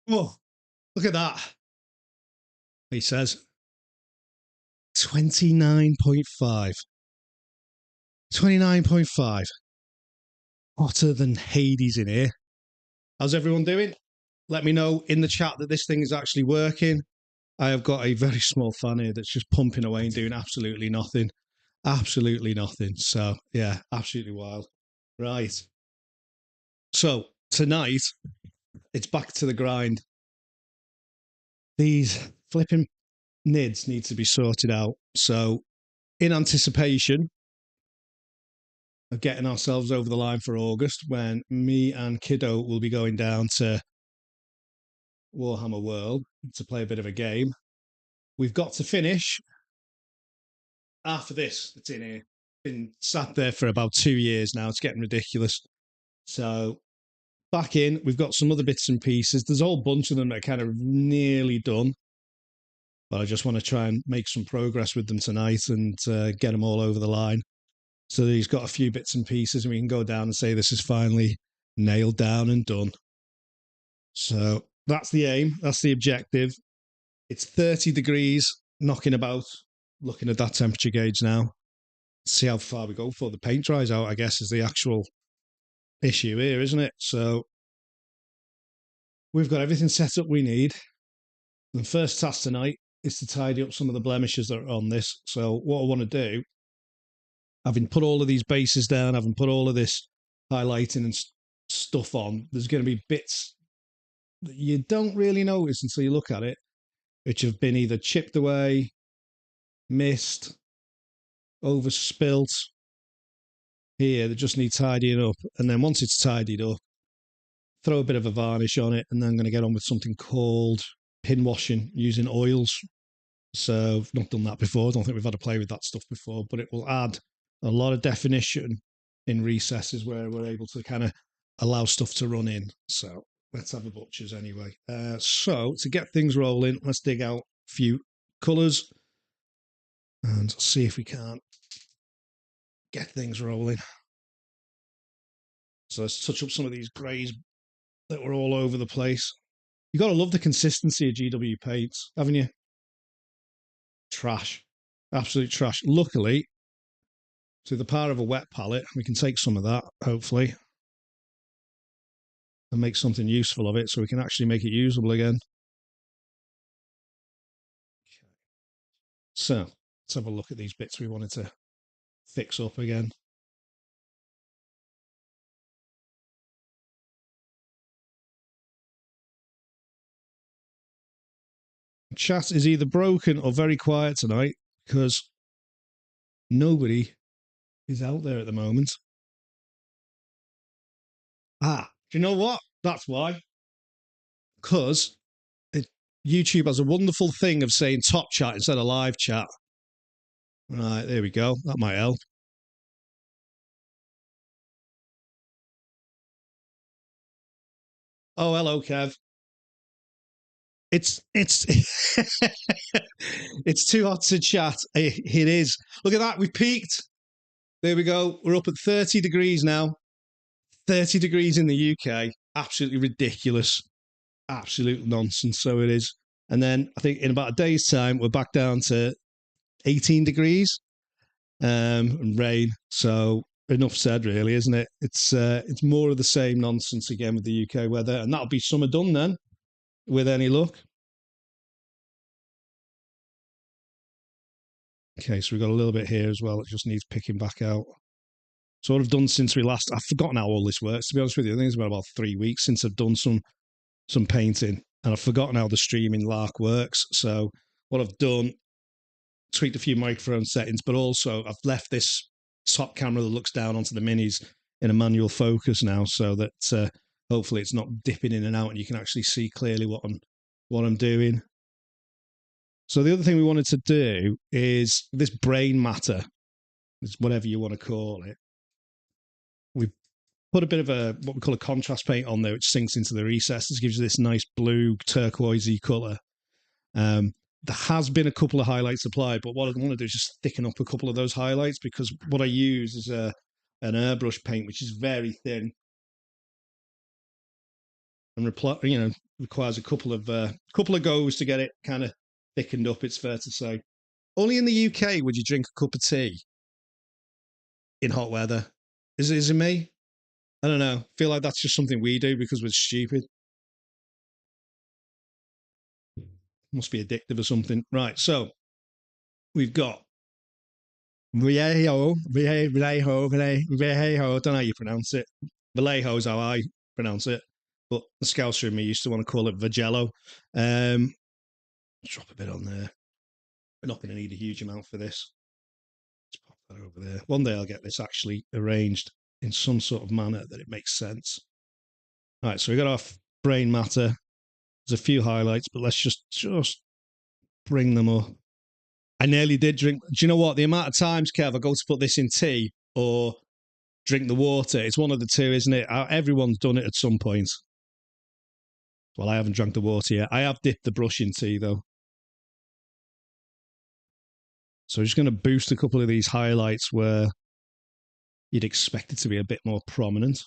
Oh, look at that. He says 29.5. 29.5. Hotter than Hades in here. How's everyone doing? Let me know in the chat that this thing is actually working. I have got a very small fan here that's just pumping away and doing absolutely nothing. Absolutely nothing. So, yeah, absolutely wild. Right. So, tonight, it's back to the grind. These flipping nids need to be sorted out. So, in anticipation of getting ourselves over the line for August, when me and Kiddo will be going down to Warhammer World to play a bit of a game, we've got to finish after this that's in here. Been sat there for about 2 years now. It's getting ridiculous. So back in, we've got some other bits and pieces. There's a whole bunch of them that are kind of nearly done, but I just want to try and make some progress with them tonight and get them all over the line. So he's got a few bits and pieces, and we can go down and say this is finally nailed down and done. So that's the aim. That's the objective. It's 30 degrees, knocking about. Looking at that temperature gauge now. See how far we go before the paint dries out, I guess, is the actual issue here, isn't it? So we've got everything set up we need. The first task tonight is to tidy up some of the blemishes that are on this. So what I want to do, having put all of these bases down, having put all of this highlighting and stuff on, there's going to be bits that you don't really notice until you look at it, which have been either chipped away, missed, overspilt here that just need tidying up. And then once it's tidied up, throw a bit of a varnish on it, and then I'm going to get on with something called pin washing using oils. So I've not done that before. I don't think we've had to play with that stuff before, but it will add a lot of definition in recesses where we're able to kind of allow stuff to run in. So let's have a butchers anyway. So to get things rolling, let's dig out a few colours and see if we can't get things rolling. So let's touch up some of these greys that were all over the place. You've got to love the consistency of GW paints, haven't you? Trash. Absolute trash. Luckily, through the power of a wet palette, we can take some of that, hopefully, and make something useful of it so we can actually make it usable again. So let's have a look at these bits we wanted to fix up again. Chat is either broken or very quiet tonight because nobody is out there at the moment. Ah, do you know what? That's why. Because YouTube has a wonderful thing of saying top chat instead of live chat. Right, there we go. That might help. Oh, hello, Kev. It's it's too hot to chat. It is. Look at that. We've peaked. There we go. We're up at 30 degrees now. 30 degrees in the UK. Absolutely ridiculous. Absolute nonsense. So it is. And then I think in about a day's time, we're back down to 18 degrees and rain. So enough said, really, isn't it? It's more of the same nonsense again with the UK weather, and that'll be summer done then, with any luck. Okay, so we've got a little bit here as well. It just needs picking back out. So what I've done since we last, I've forgotten how all this works. To be honest with you, I think it's been about 3 weeks since I've done some painting, and I've forgotten how the streaming lark works. So what I've done, tweaked a few microphone settings, but also I've left this top camera that looks down onto the minis in a manual focus now, so that hopefully it's not dipping in and out, and you can actually see clearly what I'm doing. So the other thing we wanted to do is this brain matter, whatever you want to call it. We put a bit of what we call a contrast paint on there, which sinks into the recesses, gives you this nice blue turquoisey colour. There has been a couple of highlights applied, but what I want to do is just thicken up a couple of those highlights, because what I use is an airbrush paint, which is very thin. And requires a couple of goes to get it kind of thickened up. It's fair to say. Only in the UK would you drink a cup of tea in hot weather. Is it me? I don't know. I feel like that's just something we do because we're stupid. Must be addictive or something. Right. So we've got Vallejo. I don't know how you pronounce it. Vallejo is how I pronounce it. But the Scouser in me used to want to call it Vagello. Drop a bit on there. We're not going to need a huge amount for this. Let's pop that over there. One day I'll get this actually arranged in some sort of manner that it makes sense. All right, so we got our brain matter. There's a few highlights, but let's just bring them up. I nearly did drink. Do you know what? The amount of times, Kev, I go to put this in tea or drink the water, it's one of the two, isn't it? Everyone's done it at some point. Well, I haven't drank the water yet. I have dipped the brush in tea, though. So I'm just going to boost a couple of these highlights where you'd expect it to be a bit more prominent,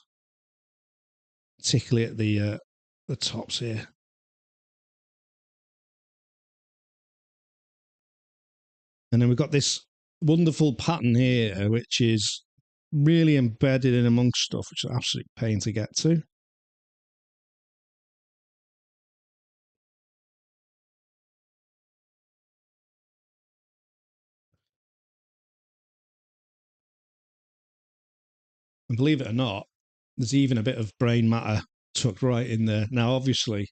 particularly at the tops here. And then we've got this wonderful pattern here, which is really embedded in amongst stuff, which is an absolute pain to get to. And believe it or not, there's even a bit of brain matter tucked right in there. Now, obviously,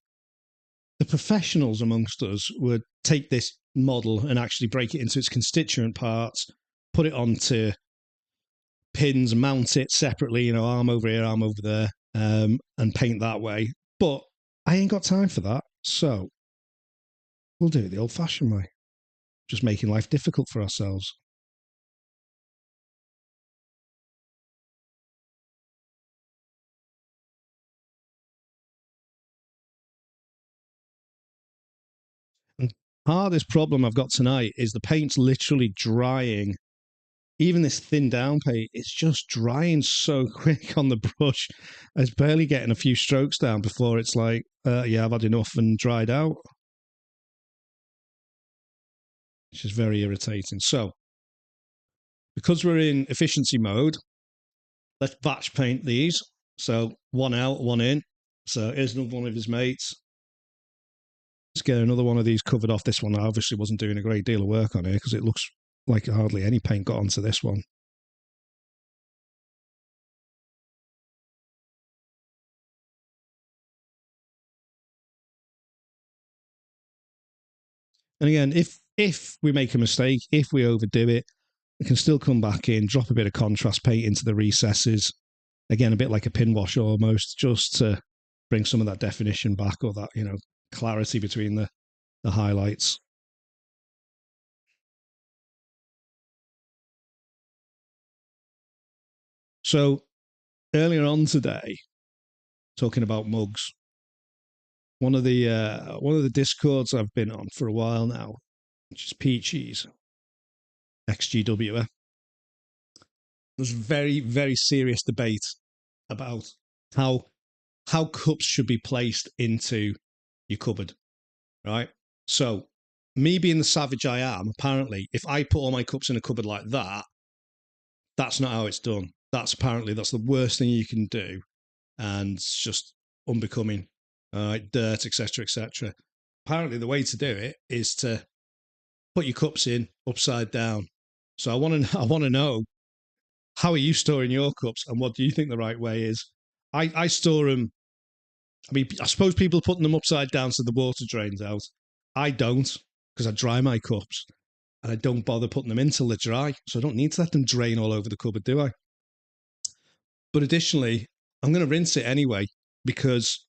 the professionals amongst us would take this model and actually break it into its constituent parts, put it onto pins, mount it separately, arm over here, arm over there, and paint that way. But I ain't got time for that. So we'll do it the old fashioned way, just making life difficult for ourselves. And part of this problem I've got tonight is the paint's literally drying. Even this thin down paint, it's just drying so quick on the brush. It's barely getting a few strokes down before it's like, yeah, I've had enough and dried out. Which is very irritating. So, because we're in efficiency mode, let's batch paint these. So, one out, one in. So, here's another one of his mates. Let's get another one of these covered off. This one I obviously wasn't doing a great deal of work on here because it looks like hardly any paint got onto this one. And again, if we make a mistake, if we overdo it, we can still come back in, drop a bit of contrast paint into the recesses. Again, a bit like a pin wash almost, just to bring some of that definition back or that, clarity between the highlights. So earlier on today, talking about mugs, one of the discords I've been on for a while now, which is Peachy's XGW. There's very, very serious debate about how cups should be placed into your cupboard, right? So, me being the savage I am, apparently, if I put all my cups in a cupboard like that, that's not how it's done. That's the worst thing you can do, and it's just unbecoming. Dirt, etc., etc. Apparently, the way to do it is to put your cups in upside down. So I want to know, how are you storing your cups, and what do you think the right way is? I store them. I mean, I suppose people are putting them upside down so the water drains out. I don't, because I dry my cups and I don't bother putting them in till they're dry. So I don't need to let them drain all over the cupboard, do I? But additionally, I'm going to rinse it anyway, because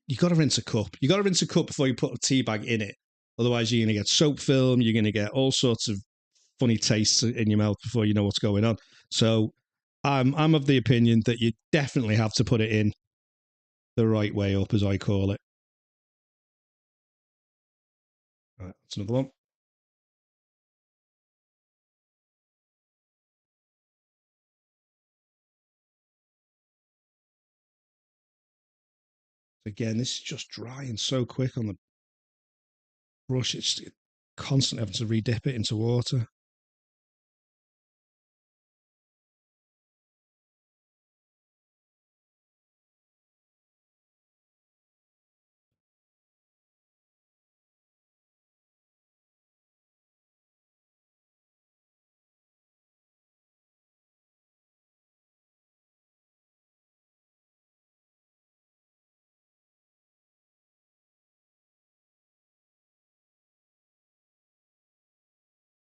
you got to rinse a cup. You got to rinse a cup before you put a tea bag in it. Otherwise, you're going to get soap film. You're going to get all sorts of funny tastes in your mouth before you know what's going on. So I'm of the opinion that you definitely have to put it in the right way up, as I call it. All right, that's another one. Again, this is just drying so quick on the brush. It's constantly having to re-dip it into water.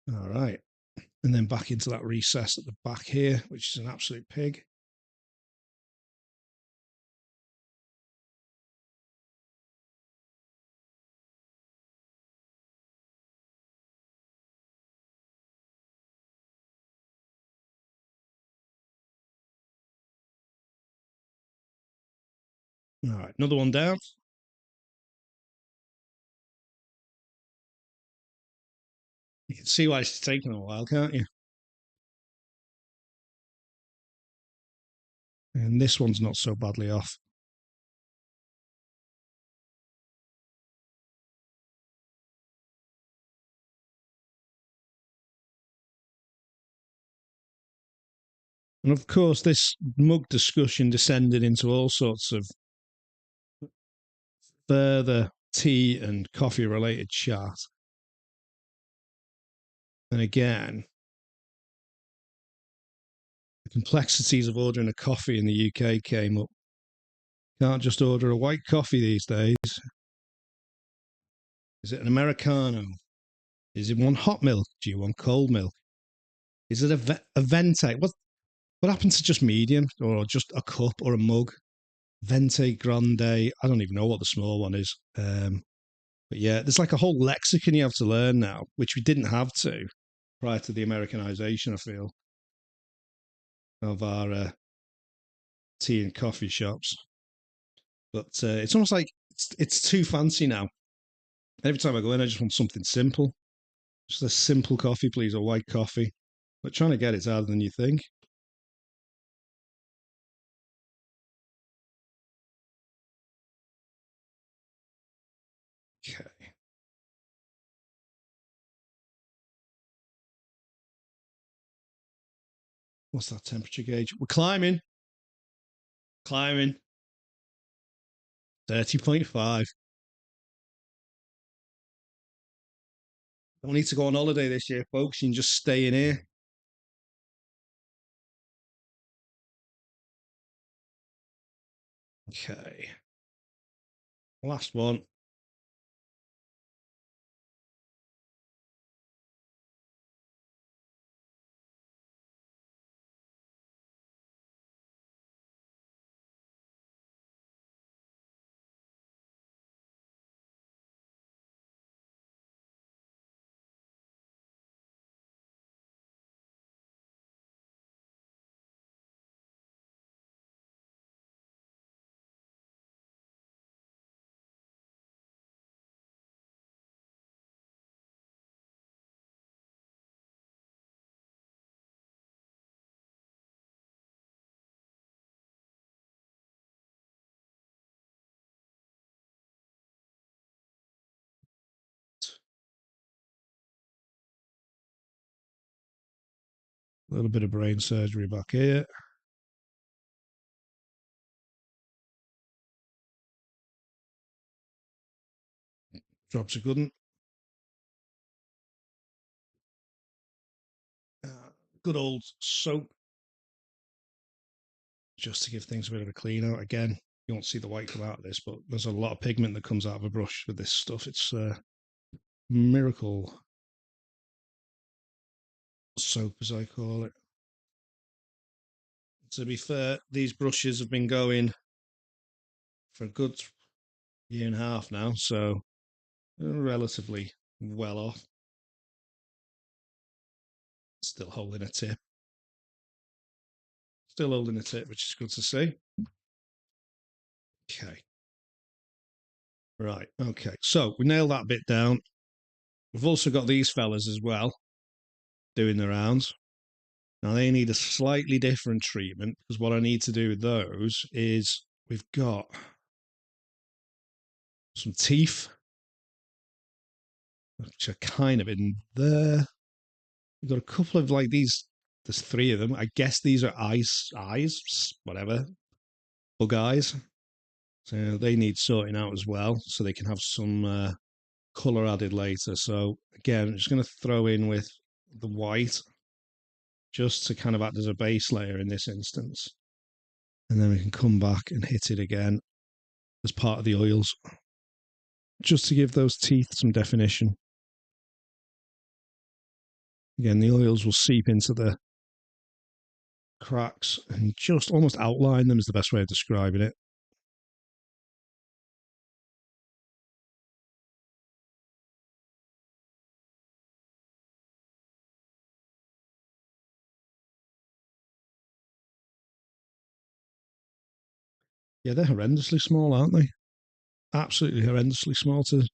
All right. And then back into that recess at the back here, which is an absolute pig. All right, another one down. You can see why it's taking a while, can't you? And this one's not so badly off. And of course, this mug discussion descended into all sorts of further tea and coffee related chat. And again, the complexities of ordering a coffee in the UK came up. Can't just order a white coffee these days. Is it an Americano? Is it one hot milk? Do you want cold milk? Is it a venti? What happened to just medium or just a cup or a mug? Venti grande. I don't even know what the small one is. But yeah, there's like a whole lexicon you have to learn now, which we didn't have to prior to the Americanization, I feel, of our tea and coffee shops. But it's almost like it's too fancy now. Every time I go in, I just want something simple. Just a simple coffee, please, or white coffee. But trying to get it's harder than you think. Okay. What's that temperature gauge? We're climbing. Climbing. 30.5. Don't need to go on holiday this year, folks. You can just stay in here. Okay. Last one. A little bit of brain surgery back here. Drops a good one. Good old soap, just to give things a bit of a clean out. Again, you won't see the white come out of this, but there's a lot of pigment that comes out of a brush with this stuff. It's a miracle soap, as I call it. To be fair, these brushes have been going for a good year and a half now, so they're relatively well off. Still holding a tip. Still holding a tip, which is good to see. Okay. Right. Okay. So we nailed that bit down. We've also got these fellas as well doing the rounds. Now they need a slightly different treatment because what I need to do with those is we've got some teeth, which are kind of in there. We've got a couple of like these. There's three of them. I guess these are eyes, whatever, bug eyes. So they need sorting out as well, so they can have some color added later. So again, I'm just going to throw in with the white just to kind of act as a base layer in this instance. And then we can come back and hit it again as part of the oils, just to give those teeth some definition. Again, the oils will seep into the cracks and just almost outline them is the best way of describing it. Yeah, they're horrendously small, aren't they? Absolutely horrendously small to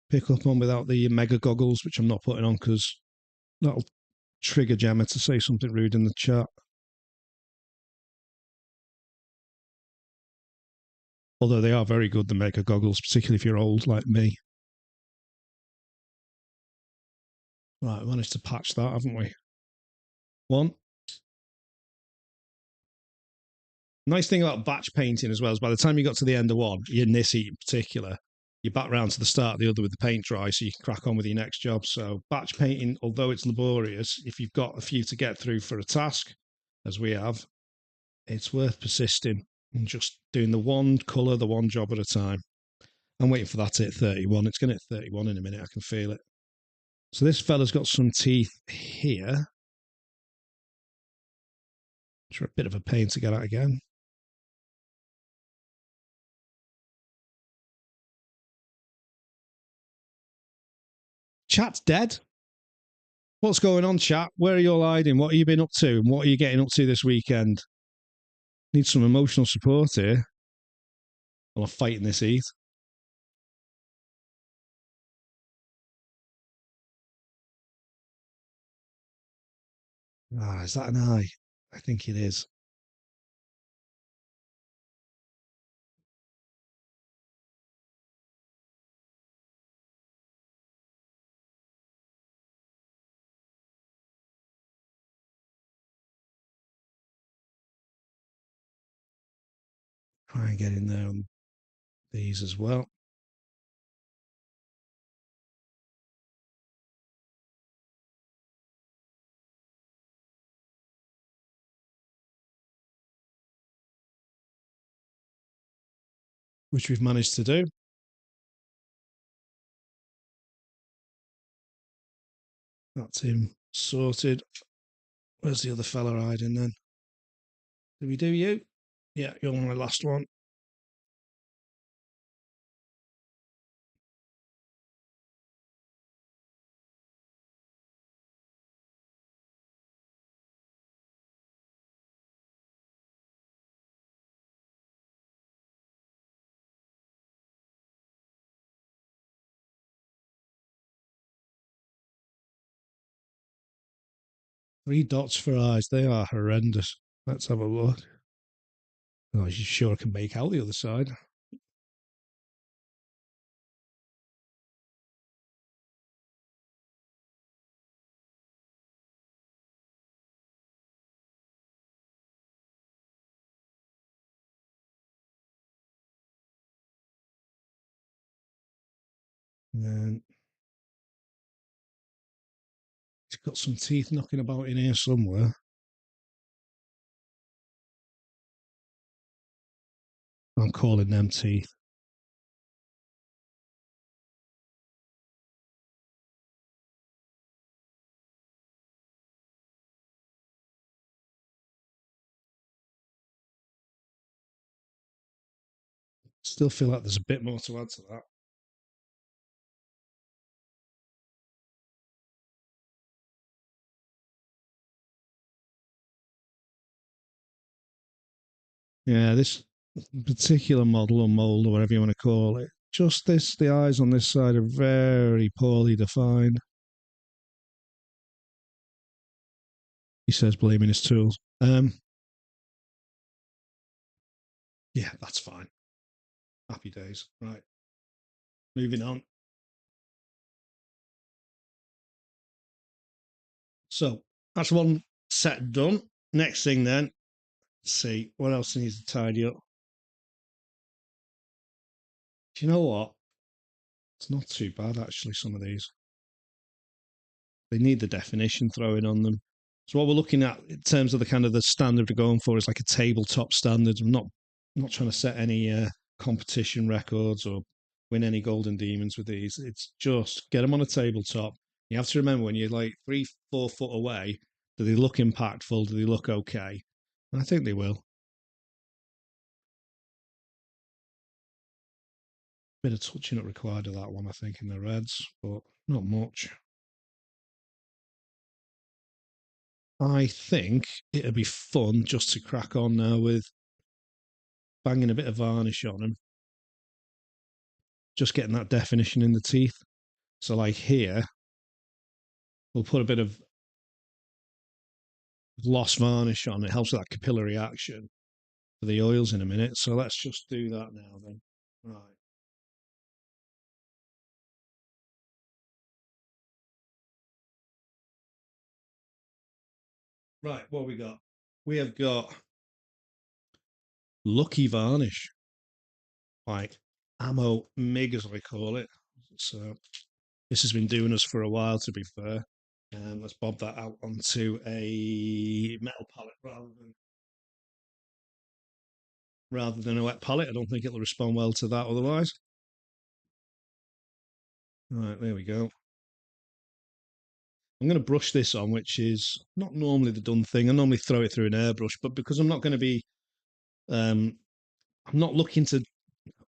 pick up on without the mega goggles, which I'm not putting on because that'll trigger Gemma to say something rude in the chat. Although they are very good, the mega goggles, particularly if you're old like me. Right, we managed to patch that, haven't we? One. Nice thing about batch painting as well is by the time you got to the end of one, in this heat in particular, you're back round to the start of the other with the paint dry, so you can crack on with your next job. So batch painting, although it's laborious, if you've got a few to get through for a task, as we have, it's worth persisting and just doing the one colour, the one job at a time. I'm waiting for that to hit 31. It's going to hit 31 in a minute. I can feel it. So this fella's got some teeth here, which are a bit of a pain to get at again. Chat's dead. What's going on, chat? Where are you all hiding? What have you been up to? And what are you getting up to this weekend? Need some emotional support here while I'm fighting this heat. Ah, is that an eye? I think it is. Try and get in there on these as well. Which we've managed to do. That's him sorted. Where's the other fella hiding then? Did we do you? Yeah, you're my last one. Three dots for eyes. They are horrendous. Let's have a look. Oh, you sure I can make out the other side? And then he's got some teeth knocking about in here somewhere. I'm calling them teeth. Still feel like there's a bit more to add to that. Yeah, this particular model or mold or whatever you want to call it, just this, the eyes on this side are very poorly defined. He says, blaming his tools. Yeah, that's fine. Happy days. Right. moving on. So that's one set done. Next thing then, let's see what else needs to tidy up. Do you know what? It's not too bad actually. Some of these they need the definition throwing on them. So what we're looking at in terms of the kind of the standard we're going for is like a tabletop standard. I'm not trying to set any competition records or win any golden demons with these. It's just get them on a tabletop. You have to remember when you're like 3-4 foot away, do they look impactful? Do they look okay? And I think they will. Bit of touching up required of that one, I think, in the reds, but not much. I think it'd be fun just to crack on now with banging a bit of varnish on them, just getting that definition in the teeth. So, like here, we'll put a bit of gloss varnish on. It helps with that capillary action for the oils in a minute. So let's just do that now then. Right. Right, what we got? We have got Lucky Varnish, like Ammo MIG as I call it. So this has been doing us for a while, to be fair. And let's bob that out onto a metal palette rather than a wet palette. I don't think it'll respond well to that otherwise. Right, there we go. I'm going to brush this on, which is not normally the done thing. I normally throw it through an airbrush, but because I'm not going to be, I'm not looking to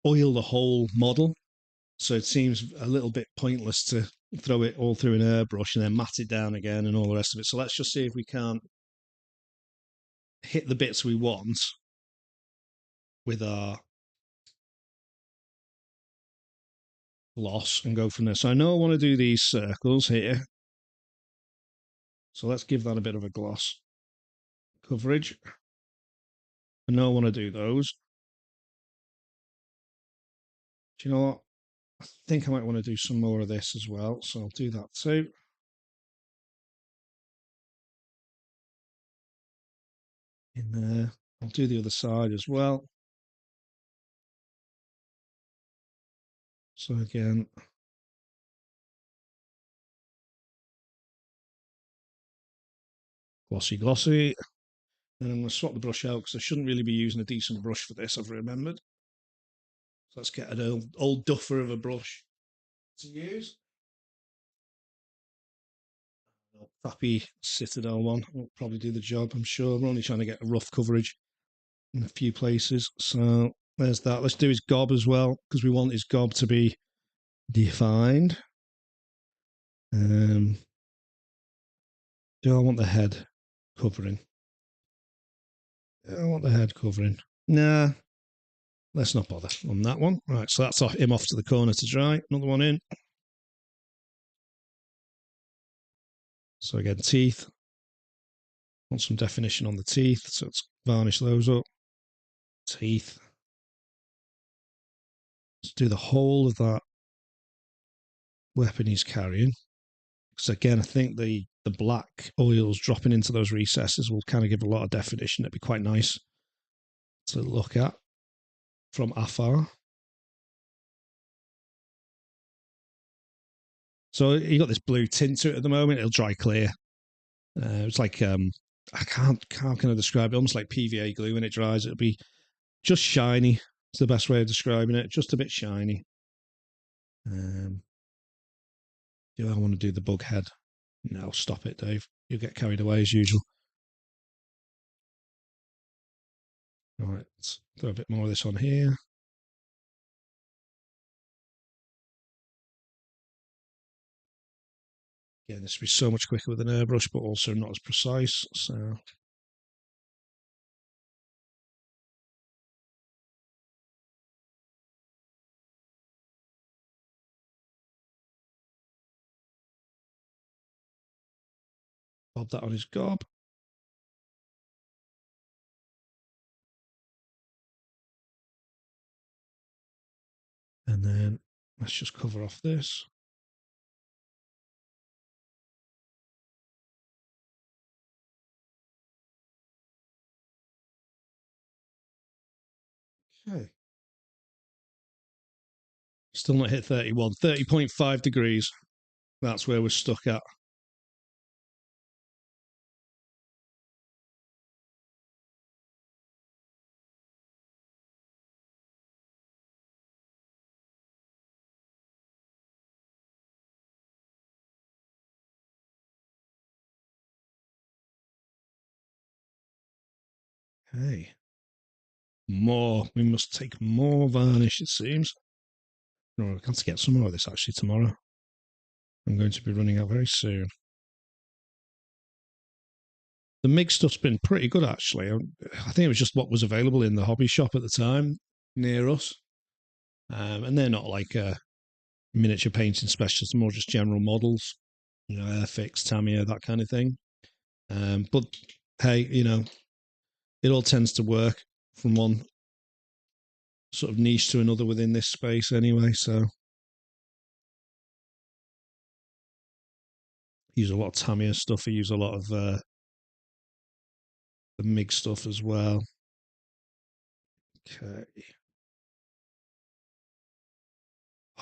oil the whole model. So it seems a little bit pointless to throw it all through an airbrush and then mat it down again and all the rest of it. So let's just see if we can't hit the bits we want with our gloss and go from there. So I know I want to do these circles here. So let's give that a bit of a gloss coverage. I know I want to do those. Do you know what? I think I might want to do some more of this as well. So I'll do that too. In there. I'll do the other side as well. So again, glossy, glossy. Then I'm going to swap the brush out because I shouldn't really be using a decent brush for this, I've remembered. So let's get an old duffer of a brush to use. Crappy Citadel one will probably do the job, I'm sure. We're only trying to get a rough coverage in a few places. So there's that. Let's do his gob as well because we want his gob to be defined. Do I want the head covering? I want the head covering. Nah, let's not bother on that one. Right, so that's him off to the corner to dry. Another one in. So again, teeth. Want some definition on the teeth, so let's varnish those up. Teeth. Let's do the whole of that weapon he's carrying. Because again, I think the black oils dropping into those recesses will kind of give a lot of definition. It'd be quite nice to look at from afar. So you got this blue tint to it at the moment. It'll dry clear. It's like I can't how can I describe it? Almost like PVA glue when it dries. It'll be just shiny. It's the best way of describing it. Just a bit shiny. Do I want to do the bug head? No, stop it, Dave. You'll get carried away as usual. All right, let's throw a bit more of this on here. Again, this would be so much quicker with an airbrush, but also not as precise. So bob that on his gob. And then Let's just cover off this. Okay. Still not hit 31. 30.5 degrees. That's where we're stuck at. Hey. More. We must take more varnish, it seems. No, I can't get some more of this actually tomorrow. I'm going to be running out very soon. The MIG stuff's been pretty good actually. I think it was just what was available in the hobby shop at the time near us. And they're not like miniature painting specialists, more just general models, Airfix, Tamiya, that kind of thing. But hey, it all tends to work from one sort of niche to another within this space anyway. So I use a lot of Tamiya stuff. I use a lot of the MIG stuff as well. Okay.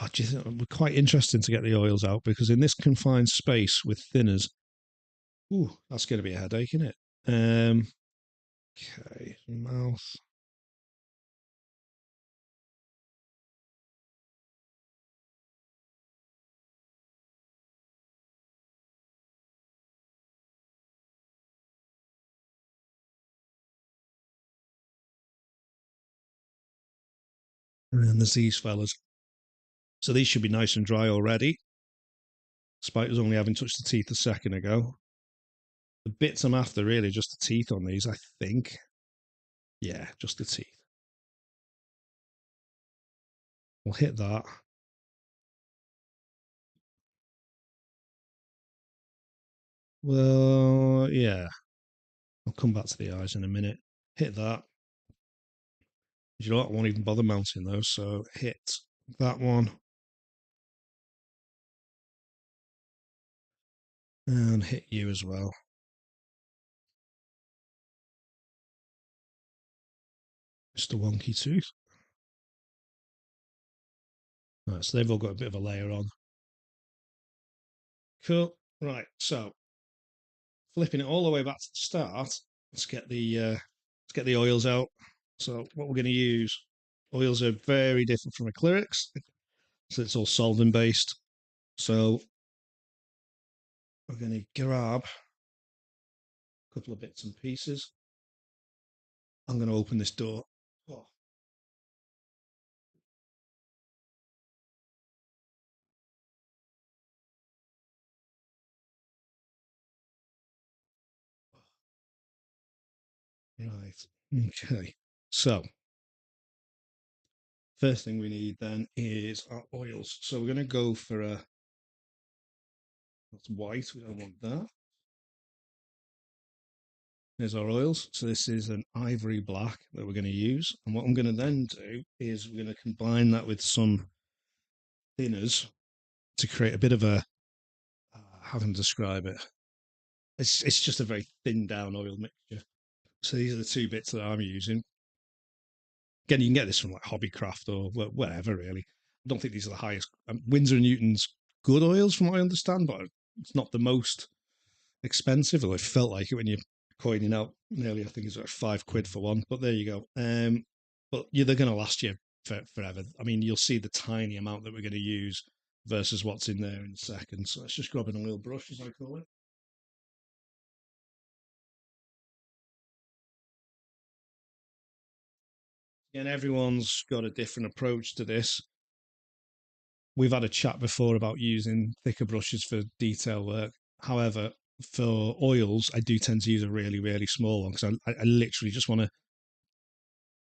Oh, do you think it would be quite interesting to get the oils out because in this confined space with thinners, ooh, that's going to be a headache, isn't it? Okay, mouth. And then there's these fellas. So these should be nice and dry already. Despite us only having touched the teeth a second ago. The bits I'm after really just the teeth on these, I think. Yeah, just the teeth. We'll hit that. Well, yeah. I'll come back to the eyes in a minute. Hit that. You know what? I won't even bother mounting those. So hit that one. And hit you as well. Just a wonky tooth. Right, so they've all got a bit of a layer on. Cool. Right, so flipping it all the way back to the start. Let's get the oils out. So what we're going to use, oils are very different from acrylics. So it's all solvent based. So we're going to grab a couple of bits and pieces. I'm going to open this door. Oh, right. Okay. So first thing we need then is our oils. So we're going to go for a that's white. We don't want that. There's our oils. So this is an ivory black that we're going to use. And what I'm going to then do is we're going to combine that with some thinners to create a bit of a, how can I describe it? It's just a very thin down oil mixture. So these are the two bits that I'm using. Again, you can get this from like Hobbycraft or whatever, really. I don't think these are the highest. Windsor and Newton's good oils, from what I understand, but it's not the most expensive, although it felt like it when you're coining out nearly, I think it's like £5 for one. But there you go. But yeah, they're going to last you forever. I mean, you'll see the tiny amount that we're going to use versus what's in there in a second. So let's just grab an oil brush, as I call it. Again, everyone's got a different approach to this. We've had a chat before about using thicker brushes for detail work. However, for oils, I do tend to use a really, really small one because I literally just want to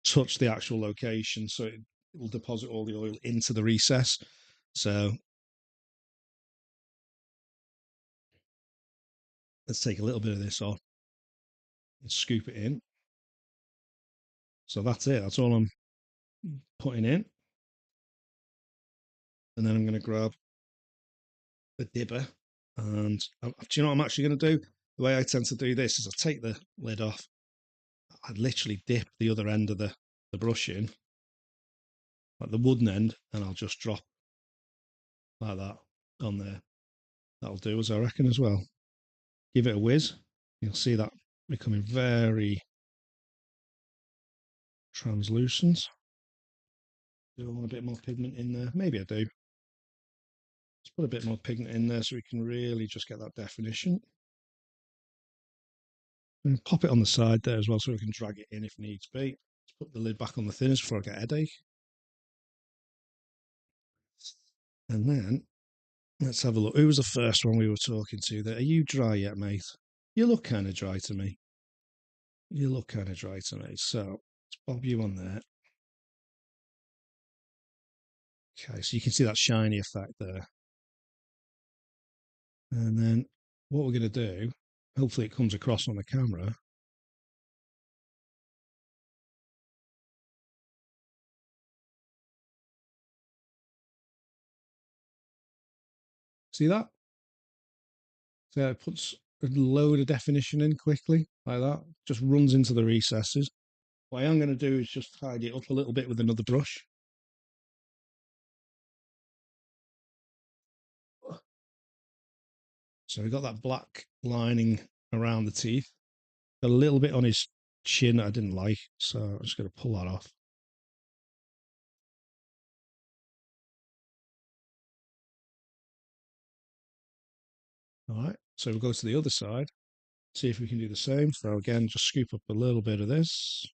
touch the actual location so it will deposit all the oil into the recess. So let's take a little bit of this off and scoop it in. So that's it. That's all I'm putting in. And then I'm going to grab the dibber. And do you know what I'm actually going to do? The way I tend to do this is I take the lid off. I literally dip the other end of the brush in, like the wooden end, and I'll just drop like that on there. That'll do, as I reckon, as well. Give it a whiz. You'll see that becoming very translucent. Do I want a bit more pigment in there? Maybe I do. Let's put a bit more pigment in there so we can really just get that definition. And pop it on the side there as well so we can drag it in if needs be. Let's put the lid back on the thinners before I get a headache. And then let's have a look. Who was the first one we were talking to there? Are you dry yet, mate? You look kind of dry to me. You look kind of dry to me. So let's bob you on there. Okay, so you can see that shiny effect there. And then what we're going to do, hopefully it comes across on the camera. See that? So it puts a load of definition in quickly, like that. Just runs into the recesses. What I am going to do is just tidy it up a little bit with another brush. So we've got that black lining around the teeth. A little bit on his chin that I didn't like, so I'm just going to pull that off. All right, so we'll go to the other side, see if we can do the same. So again, just scoop up a little bit of this.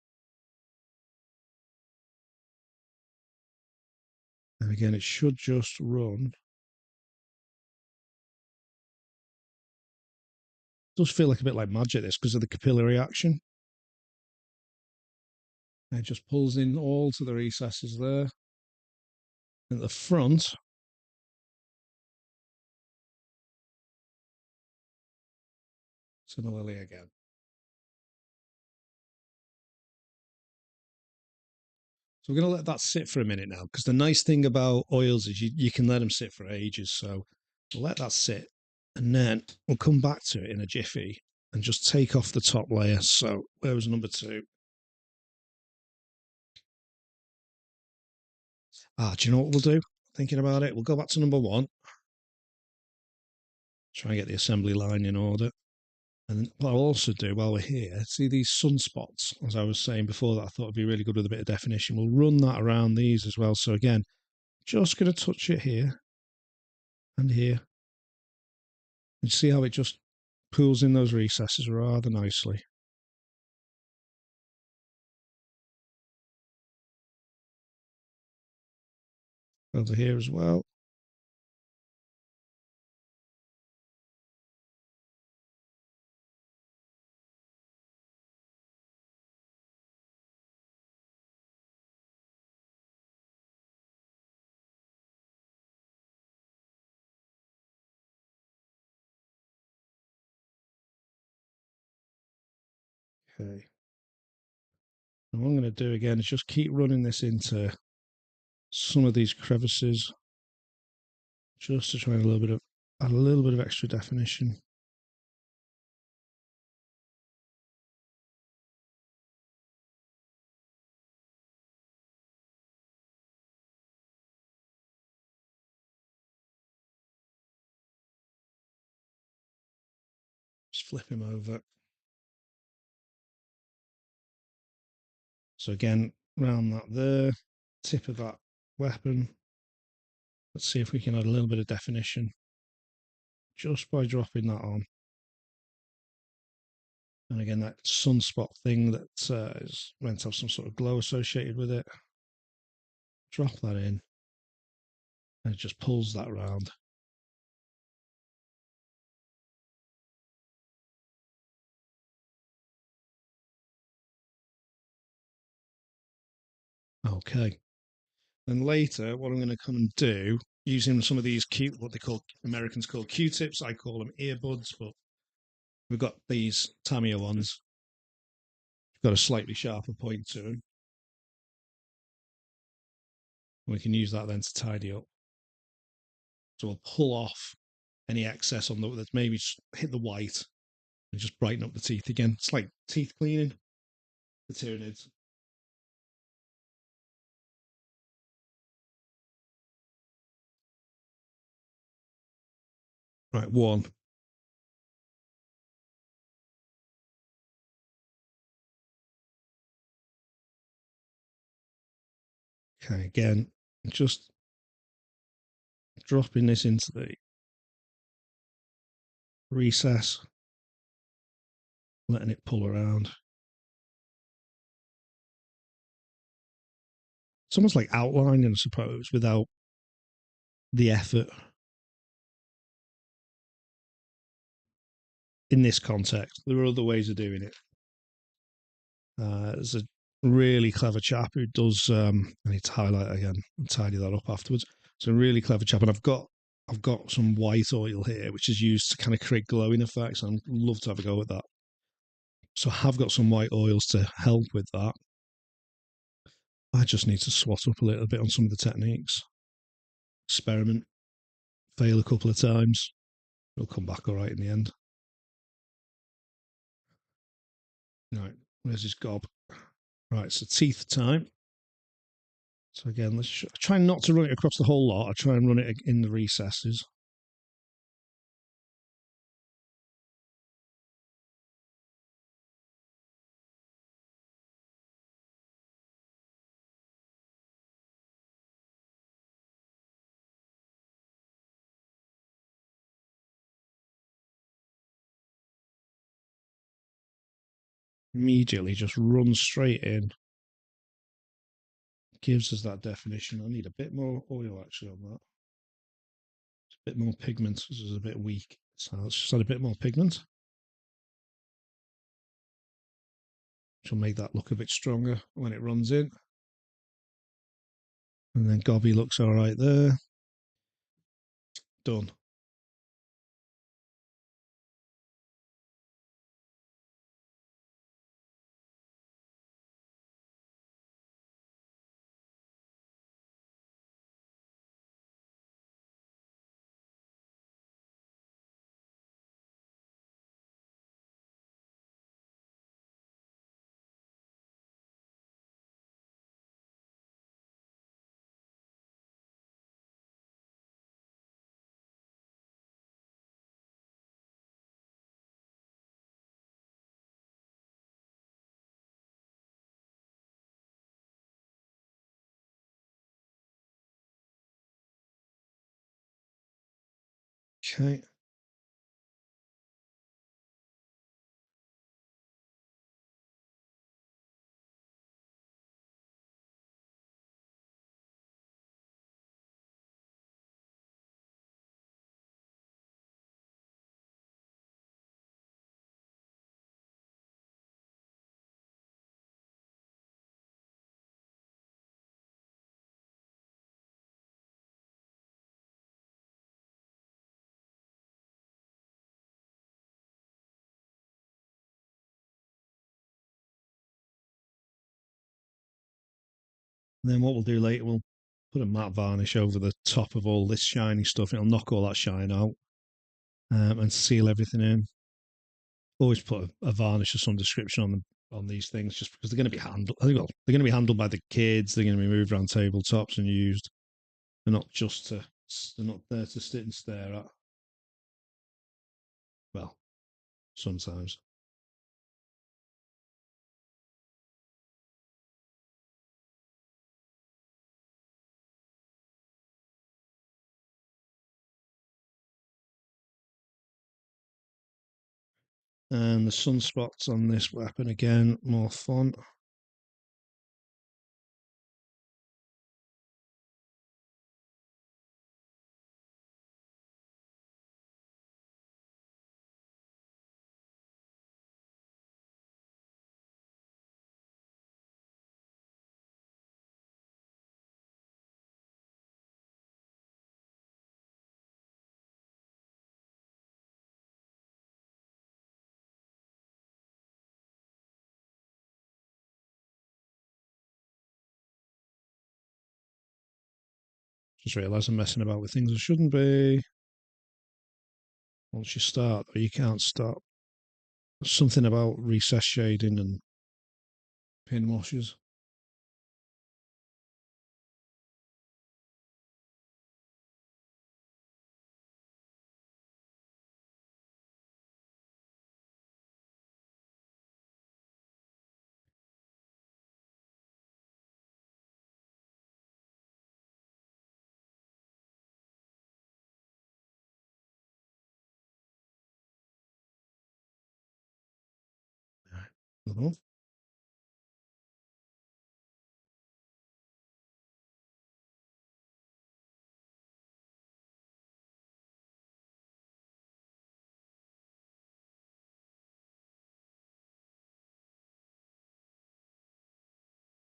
And again, it should just run. It does feel like a bit like magic, this, because of the capillary action. And it just pulls in all to the recesses there. At the front, similarly again. So we're going to let that sit for a minute now, because the nice thing about oils is you can let them sit for ages. So we'll let that sit, and then we'll come back to it in a jiffy and just take off the top layer. So where was number 2? Do you know what we'll do? Thinking about it, we'll go back to number 1. Try and get the assembly line in order. And then what I'll also do while we're here, see these sunspots, as I was saying before, that I thought would be really good with a bit of definition. We'll run that around these as well. So again, just going to touch it here and here. And see how it just pulls in those recesses rather nicely. Over here as well. Okay. And what I'm going to do again is just keep running this into some of these crevices, just to try and add a little bit of extra definition. Just flip him over. So again, round that there, tip of that weapon. Let's see if we can add a little bit of definition just by dropping that on. And again, that sunspot thing that is meant to have some sort of glow associated with it. Drop that in, and it just pulls that round. Okay. Then later, what I'm going to come and do, using some of these what they call, Americans call Q-tips, I call them earbuds, but we've got these Tamiya ones. Got a slightly sharper point to them. We can use that then to tidy up. So we'll pull off any excess on that's maybe just hit the white and just brighten up the teeth again. It's like teeth cleaning, the Tyranids. Right, one. Okay, again, just dropping this into the recess, letting it pull around. It's almost like outlining, I suppose, without the effort. In this context, there are other ways of doing it. There's a really clever chap who does. I need to highlight again and tidy that up afterwards. It's a really clever chap, and I've got some white oil here, which is used to kind of create glowing effects. I'd love to have a go at that. So I have got some white oils to help with that. I just need to swat up a little bit on some of the techniques. Experiment, fail a couple of times. It'll come back all right in the end. Right, where's his gob? Right, so teeth time. So again, let's try not to run it across the whole lot. I try and run it in the recesses. Immediately just runs straight in. Gives us that definition. I need a bit more oil actually on that. It's a bit more pigment. This is a bit weak. So let's just add a bit more pigment. Which will make that look a bit stronger when it runs in. And then Gobby looks all right there. Done. Okay. And then what we'll do later, we'll put a matte varnish over the top of all this shiny stuff. It'll knock all that shine out and seal everything in. Always put a varnish or some description on these things, just because they're going to be handled. Well, they're going to be handled by the kids. They're going to be moved around tabletops and used. They're not just to. They're not there to sit and stare at. Well, sometimes. And the sunspots on this weapon again, more fun. Just realised I'm messing about with things I shouldn't be. Once you start, though, you can't stop. There's something about recess shading and pin washers.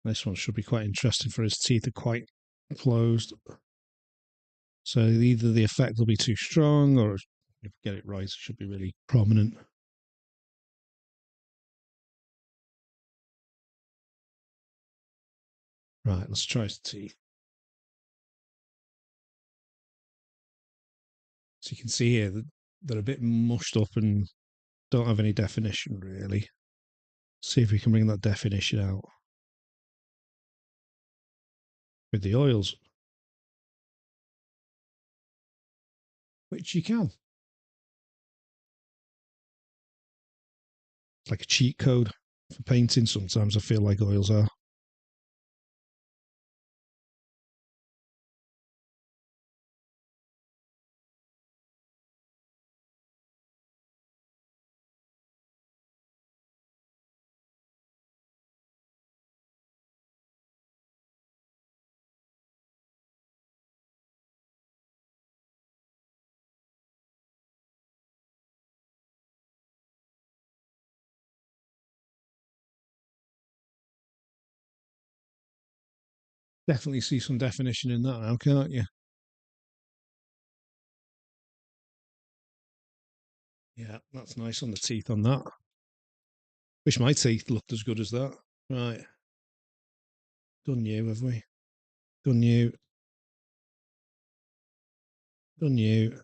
This one should be quite interesting for his teeth are quite closed. So either the effect will be too strong or if you get it right, it should be really prominent. Right, let's try his teeth. So you can see here that they're a bit mushed up and don't have any definition really. See if we can bring that definition out with the oils, which you can. It's like a cheat code for painting. Sometimes I feel like oils are. Definitely see some definition in that now, can't you? Yeah, that's nice on the teeth on that. Wish my teeth looked as good as that. Right. Done you, have we? Done you. Done you.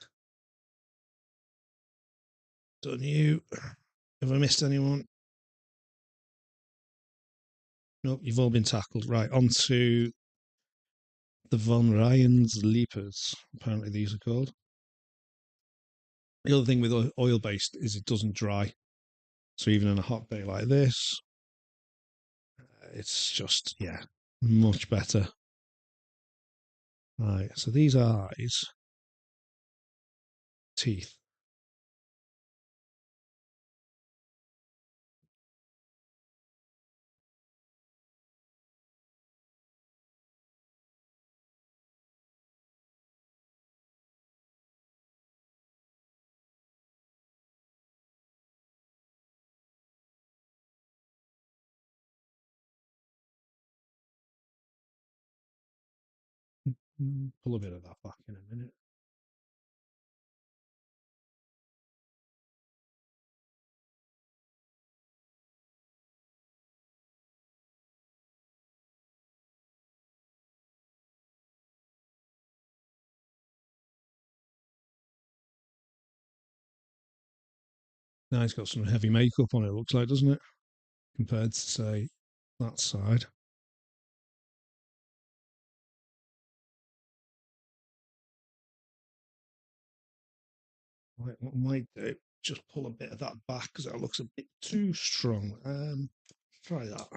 Done you. Have I missed anyone? Nope, you've all been tackled. Right, on to the Von Ryans Leapers. Apparently, these are called. The other thing with oil based is it doesn't dry. So even on a hot day like this, it's just, yeah, much better. Right, so these eyes, teeth. Pull a bit of that back in a minute. Now it's got some heavy makeup on it, looks like, doesn't it? Compared to, say, that side. Right, what I might do, just pull a bit of that back because that looks a bit too strong. Try that.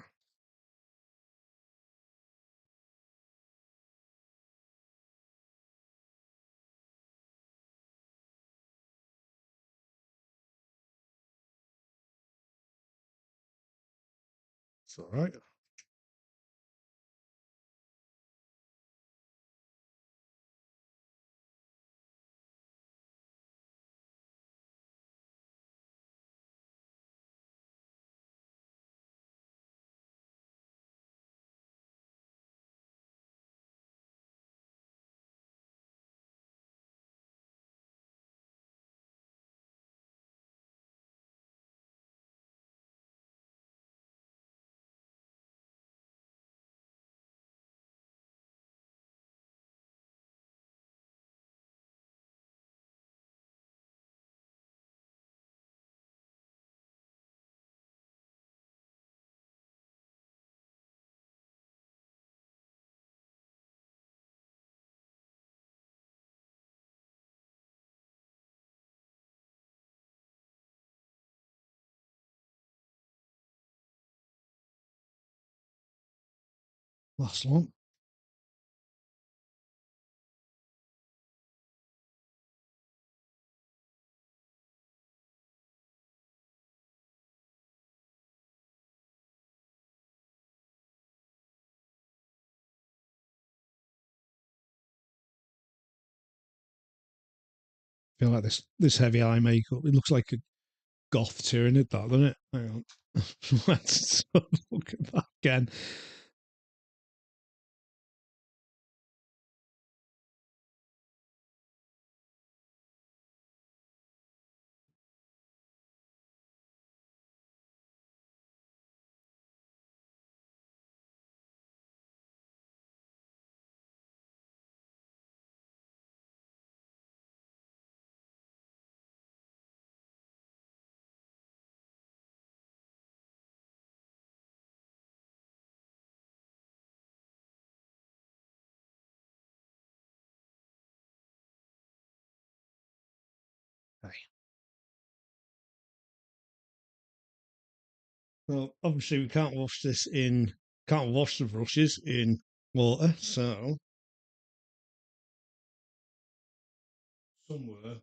It's all right. Last one. I feel like this heavy eye makeup. It looks like a goth Tyranid, that, doesn't it? Hang on. Let's look at that again. Okay. Well, obviously we can't wash the brushes in water, so somewhere,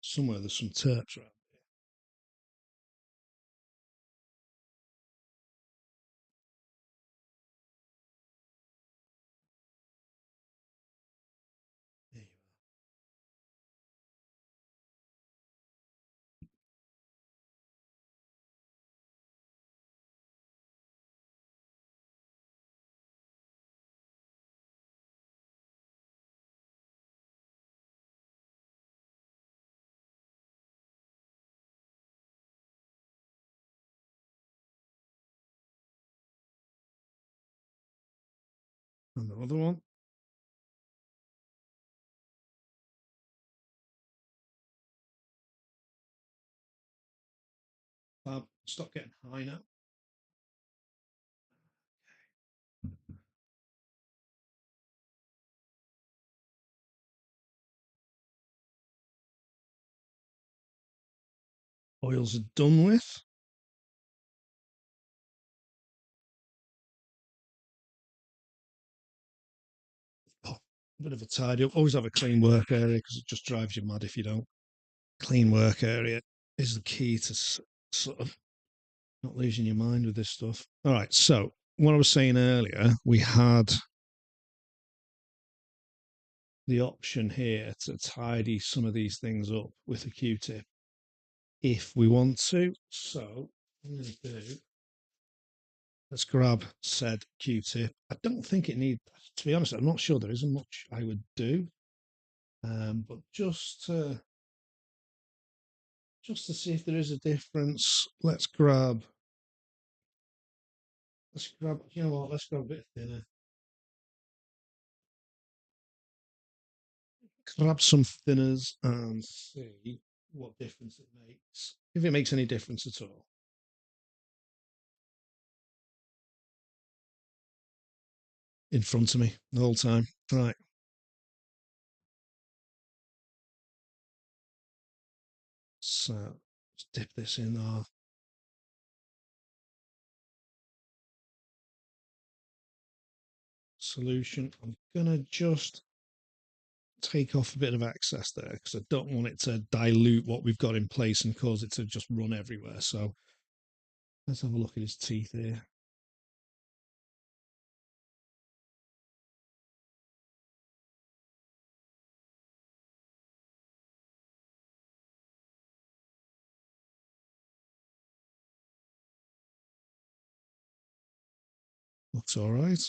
somewhere there's some terps around. There you are. And the other one. Stop getting high now. Oils are done with. Oh, a bit of a tidy up. Always have a clean work area because it just drives you mad if you don't. Clean work area is the key to sort of not losing your mind with this stuff. All right. So, what I was saying earlier, we had the option here to tidy some of these things up with a Q-tip if we want to. So, I'm going to do, let's grab said Q-tip. I don't think it needs, to be honest, I'm not sure there isn't much I would do. But just to see if there is a difference, you know what, let's grab a bit thinner. Grab some thinners and see what difference it makes. If it makes any difference at all. In front of me the whole time. Right. So let's dip this in our solution. I'm gonna just take off a bit of excess there because I don't want it to dilute what we've got in place and cause it to just run everywhere. So let's have a look at his teeth here. Looks all right.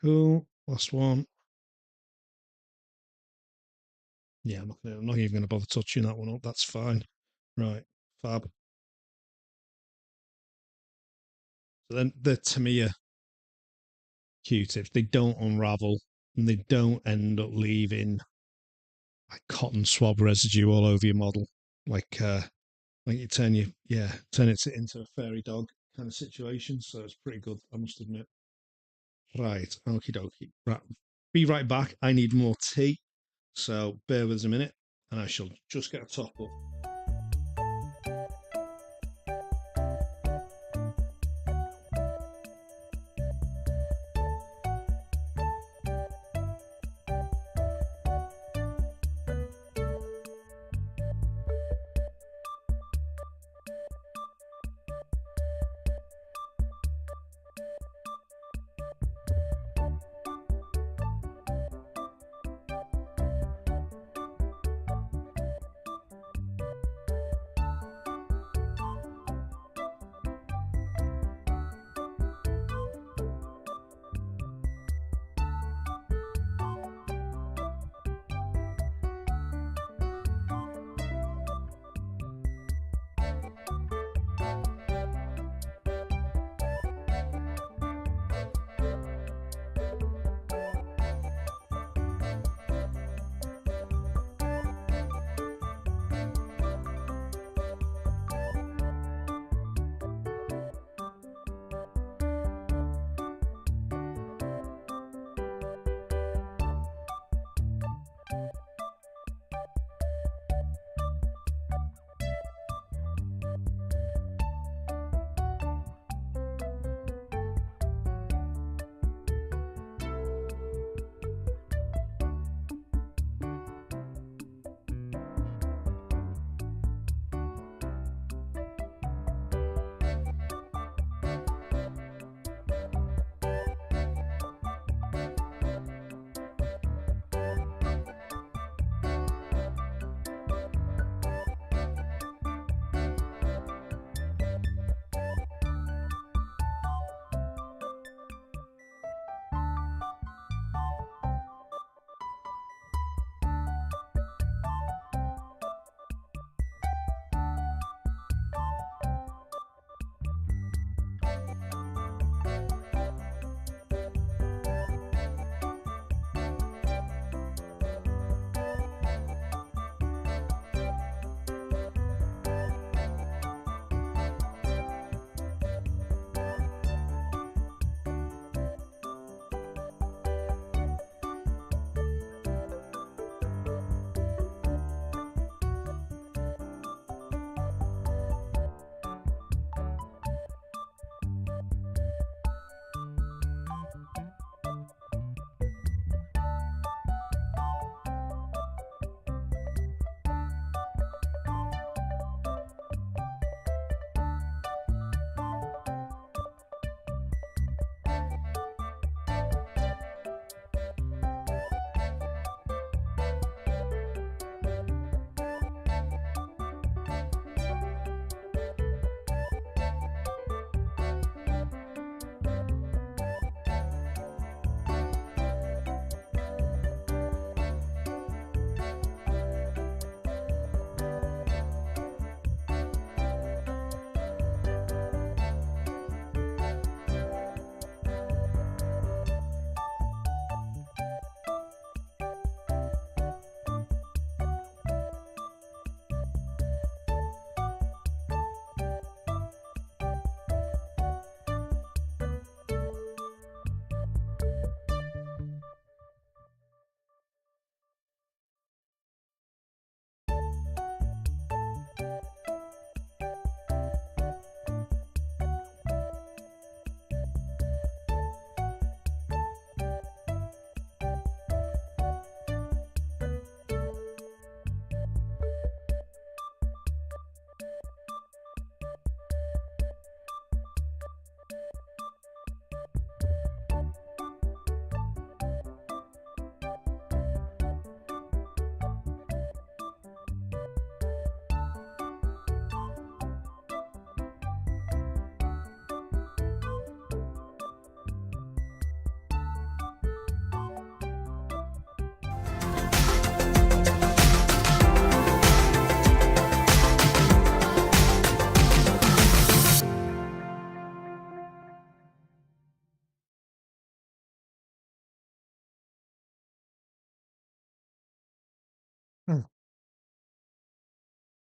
Cool. Last one. Yeah, I'm not even going to bother touching that one up. That's fine. Right. Fab. So then the Tamiya Q-tips, they don't unravel and they don't end up leaving like cotton swab residue all over your model. Like you turn it into a fairy dog kind of situation. So it's pretty good, I must admit. Right, okie dokie. Right, be right back. I need more tea, so bear with us a minute, and I shall just get a top up.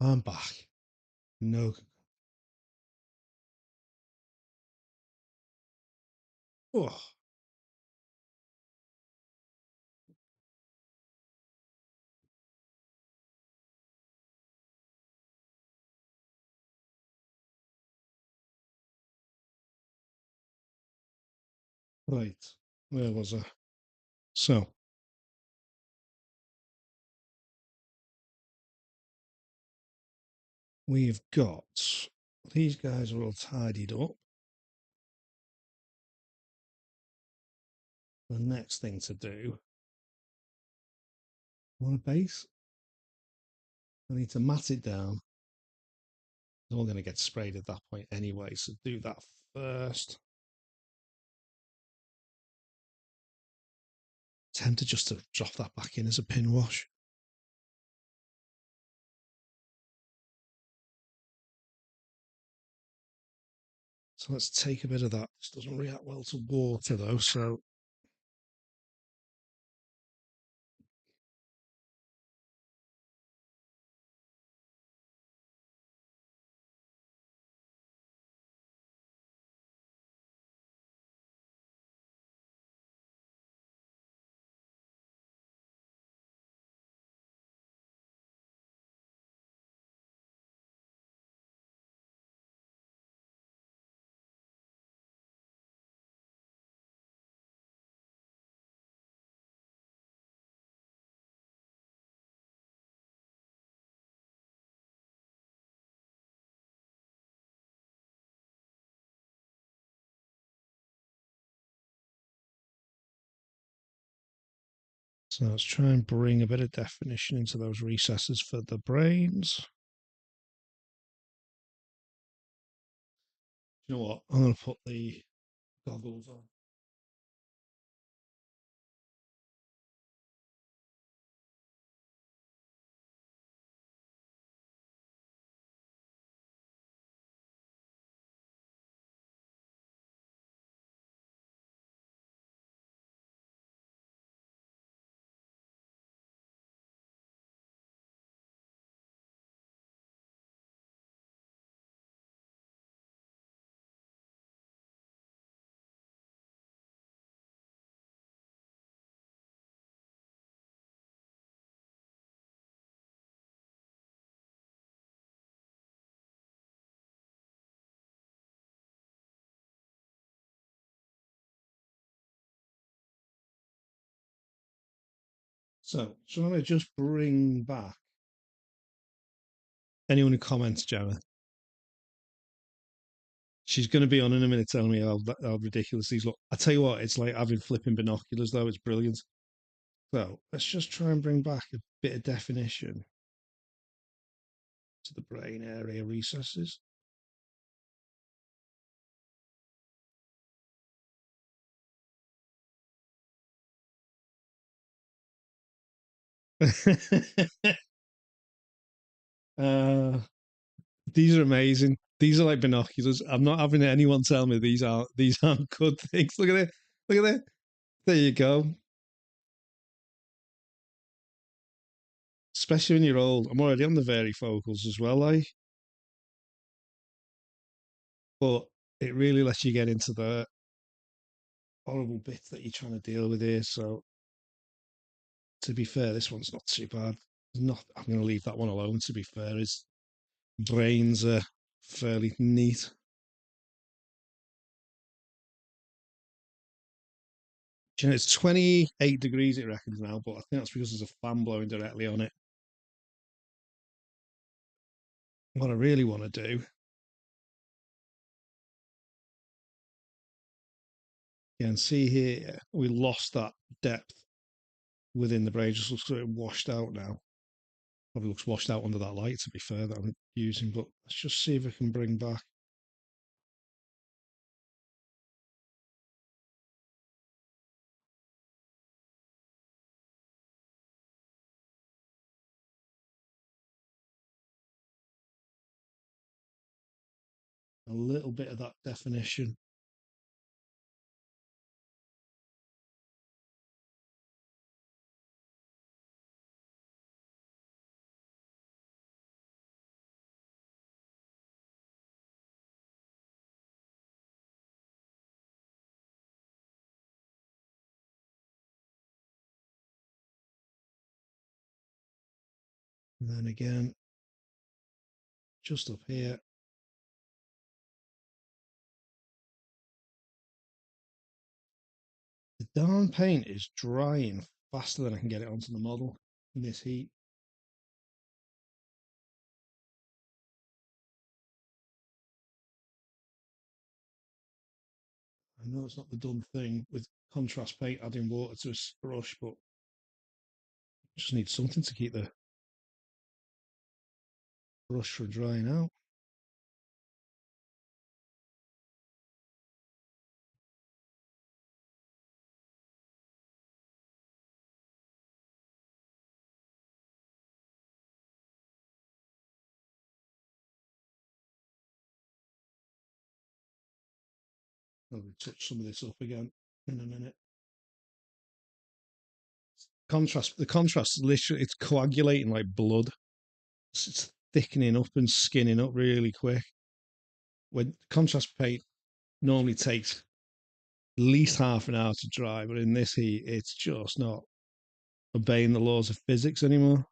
I'm back. No. Oh, right. Where was I? So, we've got these guys are all tidied up. The next thing to do, I want a base. I need to mat it down. It's all going to get sprayed at that point anyway, so do that first. Tempted just to drop that back in as a pin wash. So let's take a bit of that. This doesn't react well to water though, so let's try and bring a bit of definition into those recesses for the brains. You know what? I'm going to put the goggles on. So, shall I just bring back anyone who comments, Gemma? She's going to be on in a minute telling me how ridiculous these look. I tell you what, it's like having flipping binoculars, though. It's brilliant. So, let's just try and bring back a bit of definition to the brain area recesses. uh, these are amazing. These are like binoculars. I'm not having anyone tell me these aren't good things. Look at it. Look at it. There you go. Especially when you're old. I'm already on the varifocals as well, like, but it really lets you get into the horrible bits that you're trying to deal with here. So to be fair, this one's not too bad. Not. I'm going to leave that one alone. To be fair, his brains are fairly neat. You know, it's 28 degrees, it reckons now, but I think that's because there's a fan blowing directly on it. What I really want to do, you can see here, we lost that depth within the brain. Just looks like it washed out now. Probably looks washed out under that light, to be fair, that I'm using. But let's just see if I can bring back. A little bit of that definition. And then again, just up here. The darn paint is drying faster than I can get it onto the model in this heat. I know it's not the done thing with contrast paint adding water to a brush, but just need something to keep the brush from drying out. I'll touch some of this up again in a minute. The contrast is literally, it's coagulating like blood. It's thickening up and skinning up really quick. When contrast paint normally takes at least half an hour to dry, but in this heat, it's just not obeying the laws of physics anymore.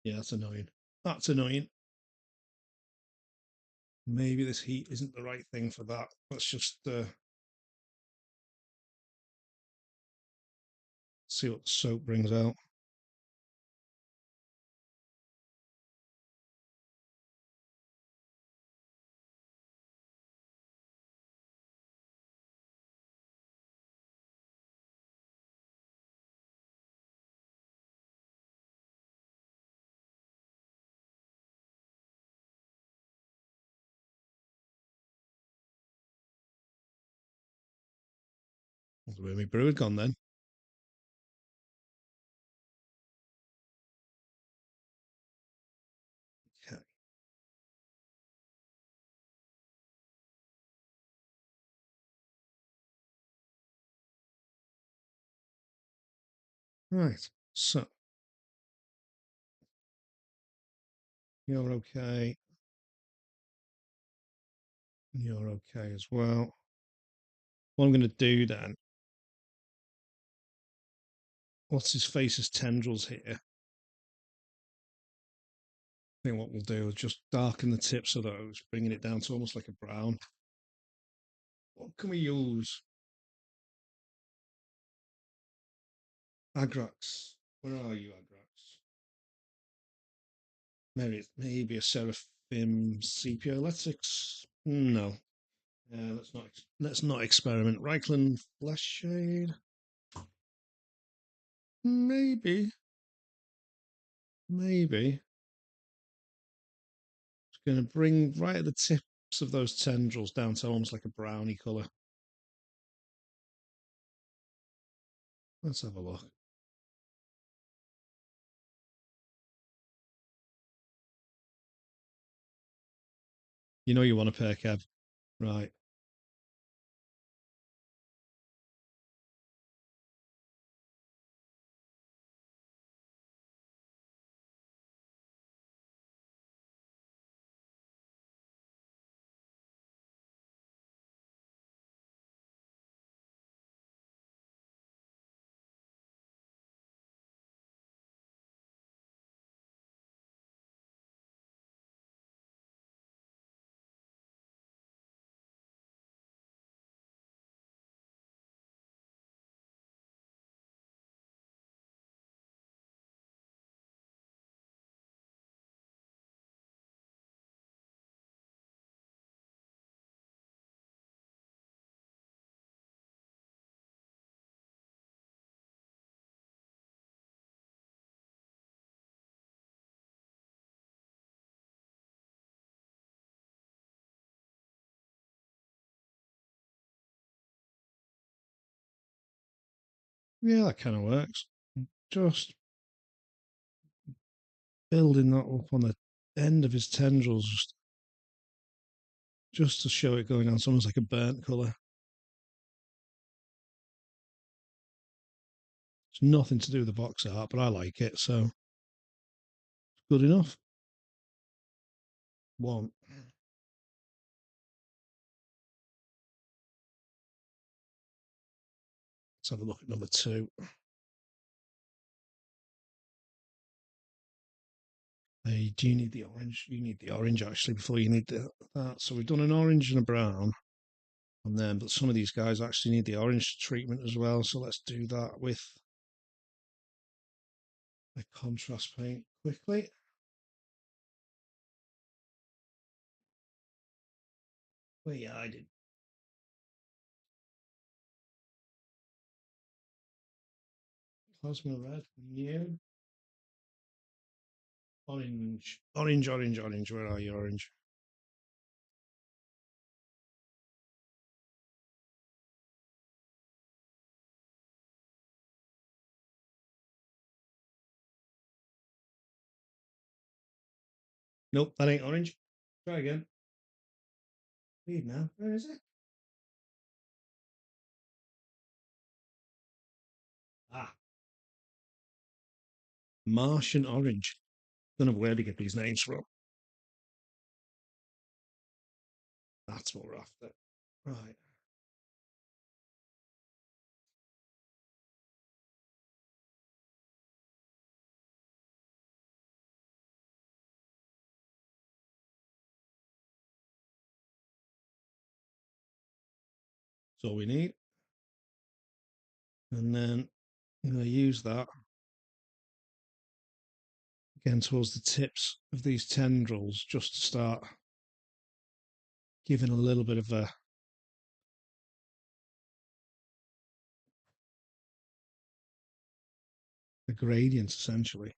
Yeah, that's annoying. That's annoying. Maybe this heat isn't the right thing for that. Let's just see what the soap brings out. Where my brew had gone then. Okay. Right. So you're okay. You're okay as well. What I'm going to do then, what's his face's tendrils here? I think what we'll do is just darken the tips of those, bringing it down to almost like a brown. What can we use? Agrax. Where are you, Agrax? Maybe a seraphim sepia. No. Let's not experiment. Reichland flash shade. Maybe. Maybe. It's going to bring right at the tips of those tendrils down to almost like a brownie colour. Let's have a look. You know you want a pair, Kev. Right. Yeah, that kind of works. Just building that up on the end of his tendrils just to show it going on. It's almost like a burnt colour. It's nothing to do with the box art, but I like it, so it's good enough. One. Let's have a look at number two. Hey, do you need the orange? You need the orange actually before you need that. So we've done an orange and a brown on them, but some of these guys actually need the orange treatment as well. So let's do that with a contrast paint quickly. Well, yeah, I did. Plasma red, yeah. Orange, orange, orange, orange. Where are you, orange? Nope, that ain't orange. Try again. Read now. Where is it? Ah, Martian orange. Don't know where to get these names from. That's what we're after. Right. That's all we need. And then I'm going to use that again towards the tips of these tendrils just to start giving a little bit of a gradient essentially.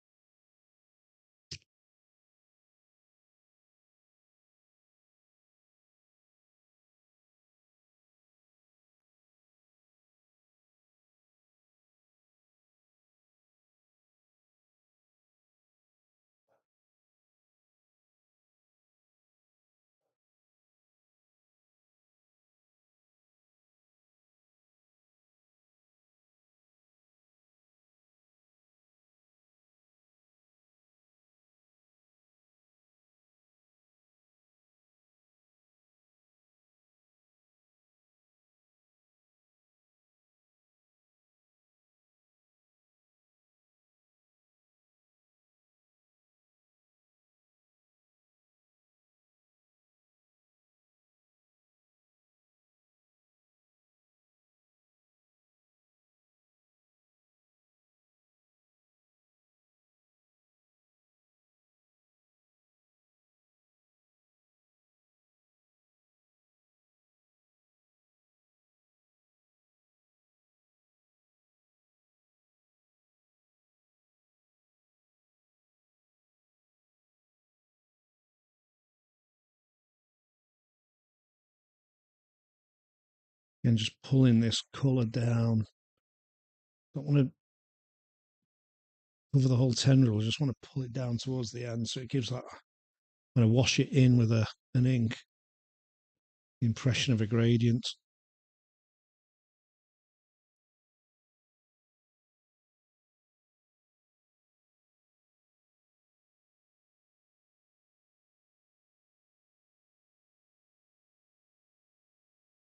And just pulling this colour down. Don't want to cover the whole tendril. I just want to pull it down towards the end so it gives that, when I wash it in with an ink, the impression of a gradient.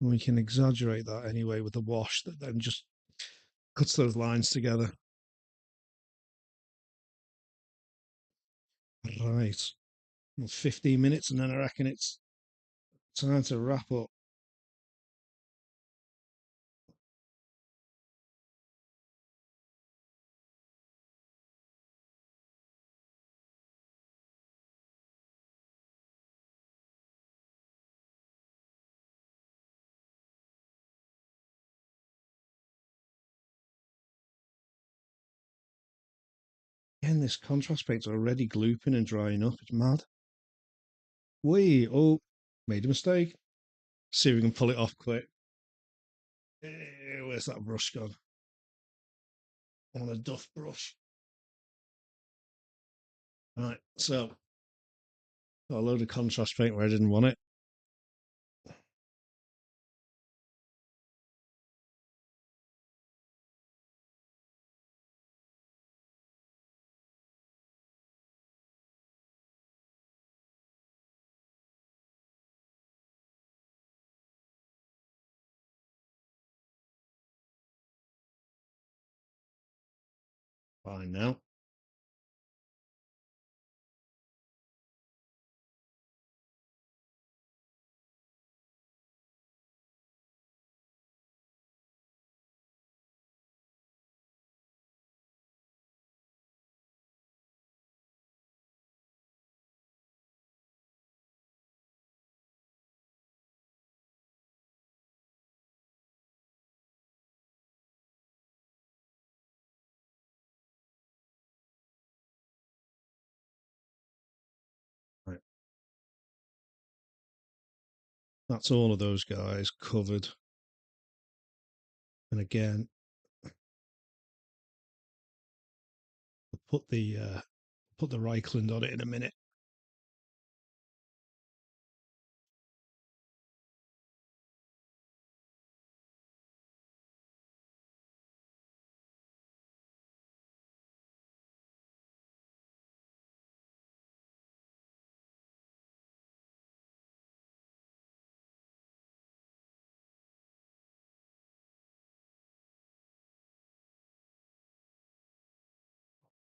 And we can exaggerate that anyway with the wash that then just cuts those lines together. Right. Well, 15 minutes and then I reckon it's time to wrap up. Again, this contrast paint's already glooping and drying up. It's mad. Made a mistake. See if we can pull it off quick. Where's that brush gone? on a duff brush. Right, so got a load of contrast paint where I didn't want it. Fine now. Right. That's all of those guys covered. And again, we'll put the Reichland on it in a minute.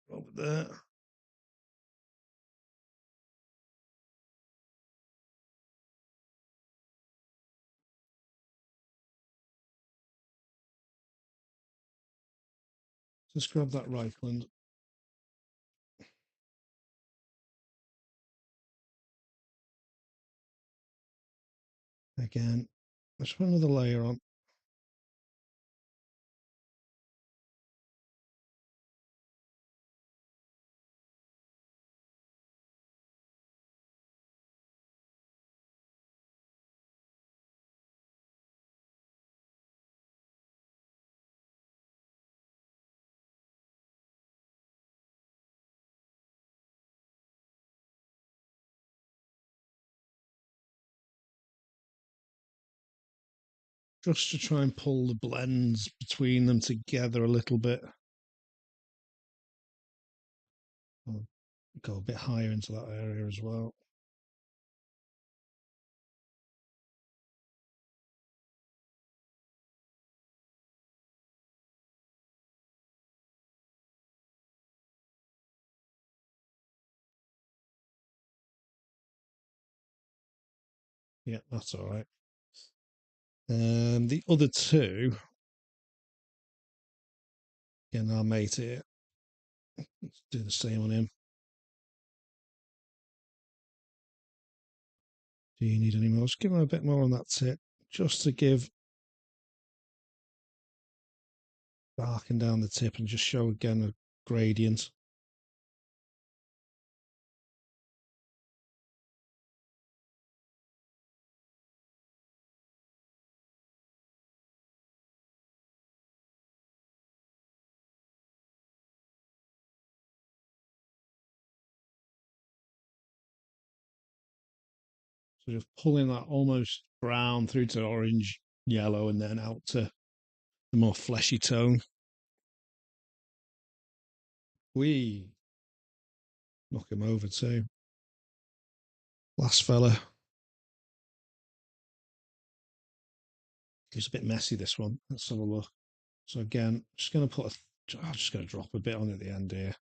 Over there. Just grab that Reichland. Again, let's put another layer on. Just to try and pull the blends between them together a little bit. I'll go a bit higher into that area as well. Yeah, that's all right. The other two, again, our mate here. Let's do the same on him. Do you need any more? Just give him a bit more on that tip, just to give darken down the tip and just show again a gradient. So just pulling that almost brown through to orange, yellow, and then out to the more fleshy tone. We knock him over too. Last fella. It's a bit messy, this one. Let's have a look. So again, just going to put I'm just going to drop a bit on at the end here.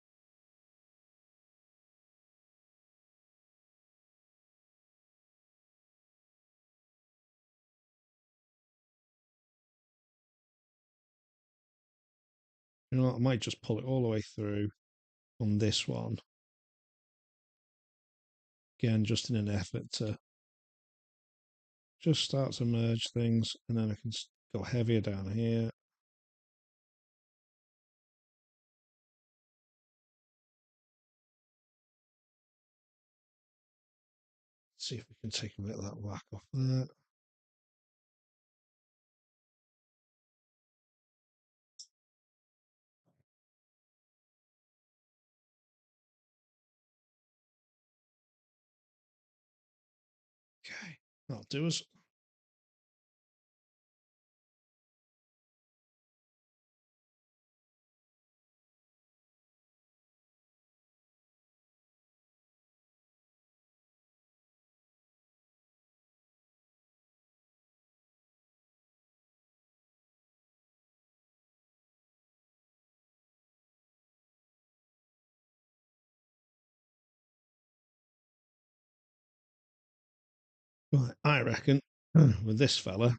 You know what, I might just pull it all the way through on this one. Again, just in an effort to just start to merge things, and then I can go heavier down here. See if we can take a bit of that whack off there. Okay, that'll do us. Right, I reckon with this fella,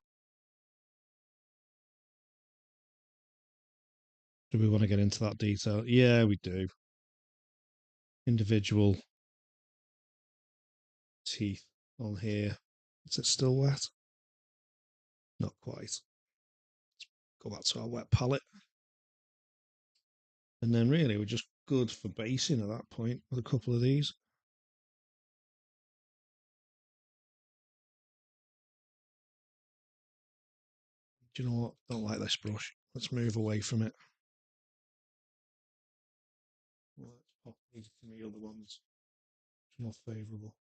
do we want to get into that detail? Yeah, we do. Individual teeth on here. Is it still wet? Not quite. Go back to our wet palette. And then really we're just good for basing at that point with a couple of these. Do you know what? Don't like this brush. Let's move away from it. Let's pop these to the other ones. It's more favourable.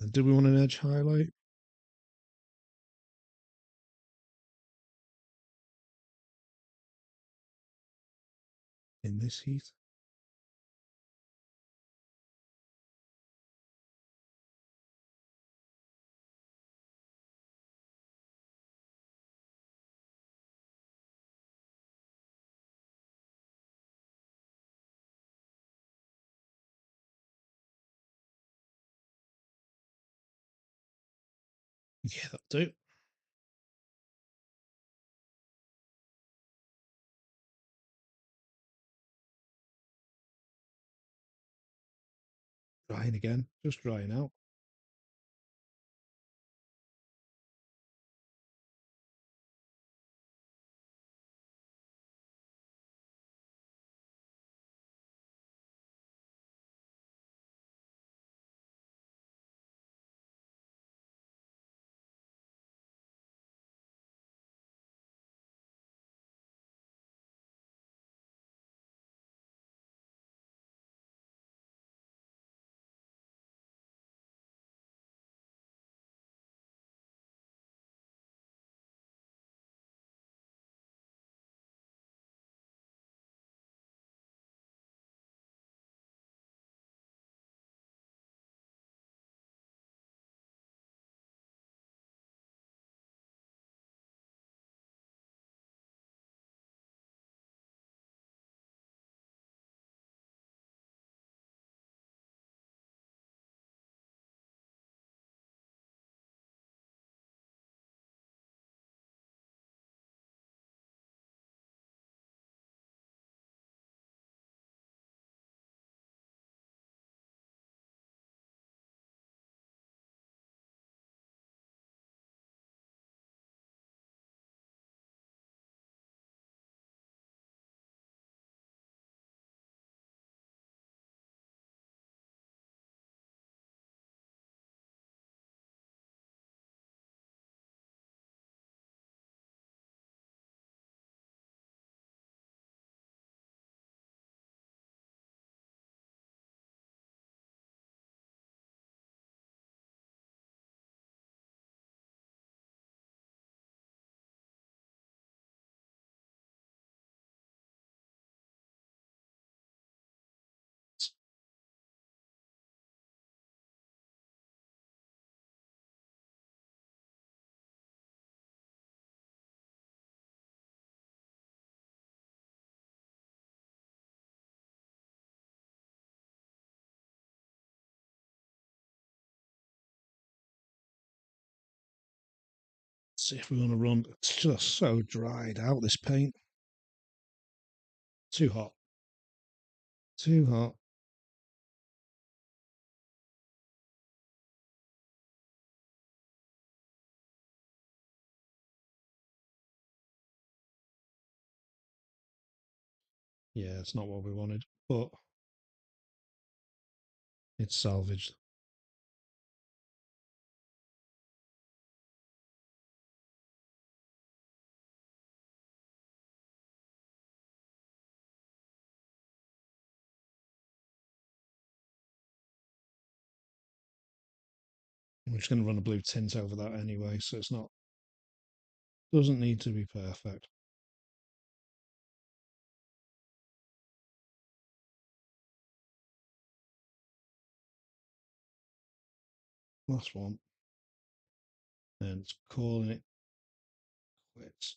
And do we want an edge highlight? In this heat? Yeah, that'll do. Drying again. Just drying out. See if we want to run. It's just so dried out, this paint. Too hot. Too hot. Yeah, it's not what we wanted, but it's salvaged. I'm just going to run a blue tint over that anyway, so it's not, doesn't need to be perfect. Last one. And it's calling it quits.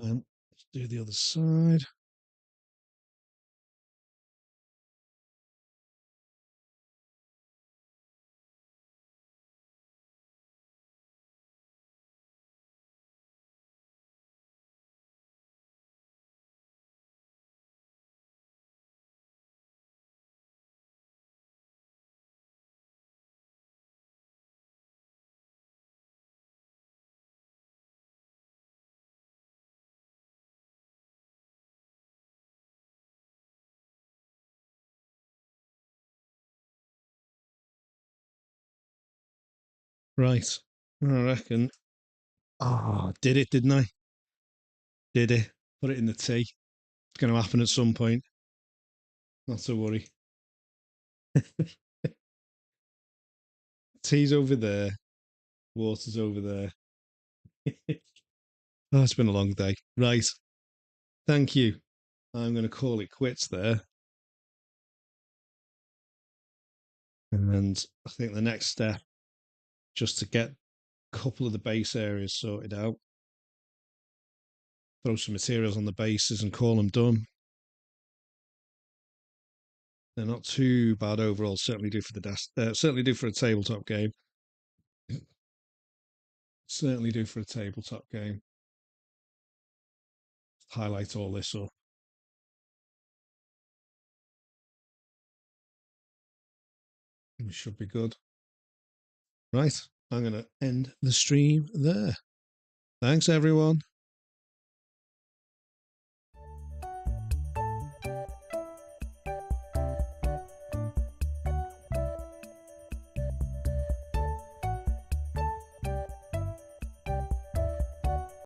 And let's do the other side. Right. I reckon. Ah, did it, didn't I? Did it. Put it in the tea. It's going to happen at some point. Not to worry. Tea's over there. Water's over there. Oh, it's been a long day. Right. Thank you. I'm going to call it quits there. And I think the next step, just to get a couple of the base areas sorted out, throw some materials on the bases and call them done. They're not too bad overall. Certainly do for the certainly do for a tabletop game. Certainly do for a tabletop game. Highlight all this up. It should be good. Right. I'm going to end the stream there. Thanks, everyone.